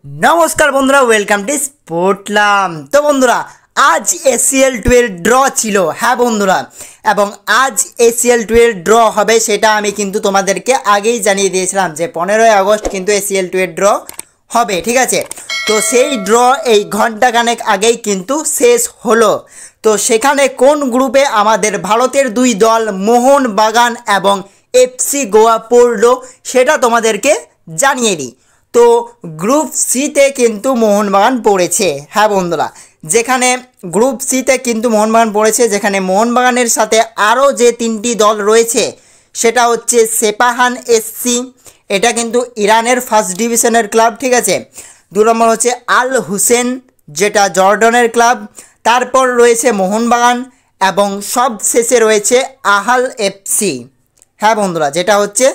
नमस्कार बंधुरा welcome to स्पोर्टलाम। तो बंधुरा आज एसीएल 12 ड्र छिलो। हाँ बंधुरा एवं आज एसीएल 12 ड्र होबे सेटा आमी किन्तु तोमादेरके आगेई जानिये दिएछिलाम जे 15 আগস্ট किन्तु एसीएल 12 ड्र होबे। ठीक आछे, तो सेई ड्र এই ঘন্টা খানেক আগেই কিন্তু শেষ হলো। তো সেখানে কোন গ্রুপে আমাদের ভারতের দুই দল মোহনবাগান এবং এফসি গোয়া পড়লো সেটা তোমাদেরকে জানিয়ে দিই। তো গ্রুপ সিতে কিন্তু মোহনবাগান পড়েছে। হ্যাঁ বন্ধুরা, যেখানে গ্রুপ সিতে কিন্তু মোহনবাগান পড়েছে, যেখানে মোহনবাগানের সাথে আরও যে তিনটি দল রয়েছে সেটা হচ্ছে সেপাহান এসসি, এটা কিন্তু ইরানের ফার্স্ট ডিভিশনের ক্লাব। ঠিক আছে, 2 নম্বর হচ্ছে আল হুসেন যেটা জর্ডনের ক্লাব, তারপর রয়েছে মোহনবাগান এবং সব শেষে রয়েছে আহাল এফসি। হ্যাঁ বন্ধুরা, যেটা হচ্ছে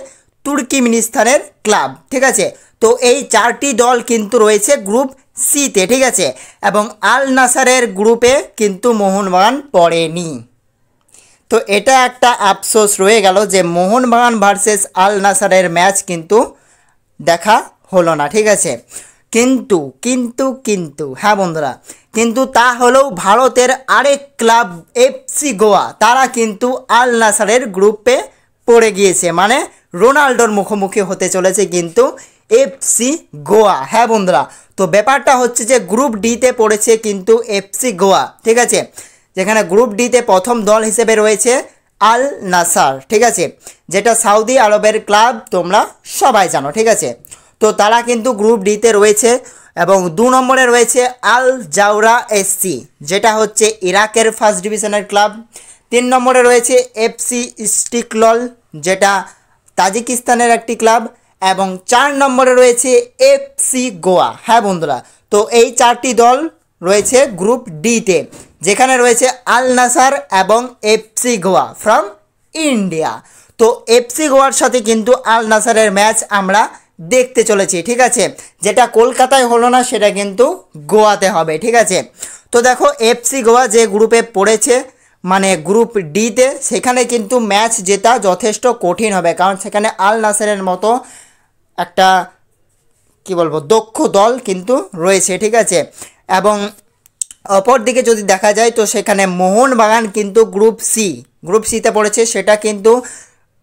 তুর্কমেনিস্তানের ক্লাব। ঠিক আছে, তো এই চারটি দল কিন্তু রয়েছে গ্রুপ সিতে। ঠিক আছে, এবং আল নাসারের গ্রুপে কিন্তু মোহনবাগান পড়েনি। তো এটা একটা আফসোস রয়ে গেল যে মোহনবাগান ভার্সেস আল নাসারের ম্যাচ কিন্তু দেখা হলো না। ঠিক আছে, কিন্তু কিন্তু কিন্তু হ্যাঁ বন্ধুরা, কিন্তু তা হলেও ভারতের আরেক ক্লাব এফসি গোয়া তারা কিন্তু আল নাসারের গ্রুপে পড়ে গিয়েছে, মানে রোনাল্ডোর মুখোমুখি হতে চলেছে কিন্তু এফসি গোয়া। হ্যাঁ বন্ধুরা, তো ব্যাপারটা হচ্ছে যে গ্রুপ ডিতে পড়েছে কিন্তু এফসি গোয়া। ঠিক আছে, যেখানে গ্রুপ ডিতে প্রথম দল হিসেবে রয়েছে আল নাসার। ঠিক আছে, যেটা সৌদি আরবের ক্লাব, তোমরা সবাই জানো। ঠিক আছে, তো তারা কিন্তু গ্রুপ ডিতে রয়েছে এবং 2 নম্বরে রয়েছে আল জাওরা এসসি, যেটা হচ্ছে ইরাকের ফার্স্ট ডিভিশনের ক্লাব। 3 নম্বরে রয়েছে এফসি ইস্তিকলাল, যেটা তাজিকিস্তানের একটি ক্লাব, এবং 4 নম্বরে রয়েছে এফসি গোয়া। হ্যাঁ বন্ধুরা, তো এই চারটি দল রয়েছে গ্রুপ ডিতে, যেখানে রয়েছে আল নাসার এবং এফসি গোয়া ফ্রম ইন্ডিয়া। তো এফসি গোয়ার সাথে কিন্তু আল নাসারের ম্যাচ আমরা দেখতে চলেছি। ঠিক আছে, যেটা কলকাতায় হলো না সেটা কিন্তু গোয়াতে হবে। ঠিক আছে, তো দেখো এফসি গোয়া যে গ্রুপে পড়েছে মানে গ্রুপ ডিতে, সেখানে কিন্তু ম্যাচ জেতা যথেষ্ট কঠিন হবে, কারণ সেখানে আল নাসারের মতো একটা কি বলবো দক্ষ দল কিন্তু রয়েছে। ঠিক আছে, এবং অপর দিকে যদি দেখা যায় তো সেখানে মোহনবাগান কিন্তু গ্রুপ সিতে পড়েছে, সেটা কিন্তু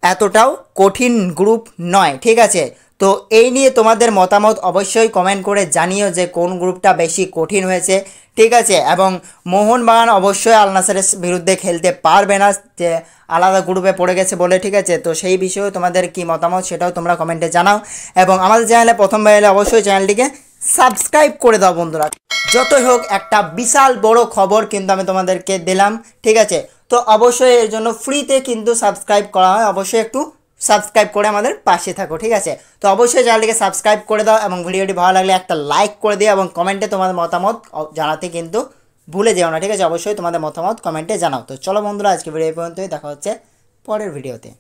এতটাও কঠিন গ্রুপ নয়। ঠিক আছে, তো এই নিয়ে তোমাদের মতামত অবশ্যই কমেন্ট করে জানিও যে কোন গ্রুপটা বেশি কঠিন হয়েছে। ঠিক আছে, এবং মোহনবাগান অবশ্যই আল নাসারের বিরুদ্ধে খেলতে পারবে না, যে আলাদা গ্রুপে পড়ে গেছে বলে। ঠিক আছে, তো সেই বিষয়ে তোমাদের কি মতামত সেটাও তোমরা কমেন্টে জানাও, এবং আমাদের চ্যানেলে প্রথমবার এলে অবশ্যই চ্যানেলটিকে সাবস্ক্রাইব করে দাও বন্ধুরা। যতই হোক একটা বিশাল বড় খবর কিন্তু আমি তোমাদেরকে দিলাম। ঠিক আছে, তো অবশ্যই এর জন্য ফ্রিতে কিন্তু সাবস্ক্রাইব করা হয়, অবশ্যই একটু সাবস্ক্রাইব করে আমাদের পাশে থাকো। ঠিক আছে, তো অবশ্যই চ্যানেলটিকে সাবস্ক্রাইব করে দাও এবং ভিডিওটি ভালো লাগলে একটা লাইক করে দিও এবং কমেন্টে তোমাদের মতামত জানাতে কিন্তু ভুলে যেও না। ঠিক আছে, অবশ্যই তোমাদের মতামত কমেন্টে জানাও। তো চলো বন্ধুরা, আজকে ভিডিও পর্যন্তই, দেখা হচ্ছে পরের ভিডিওতে।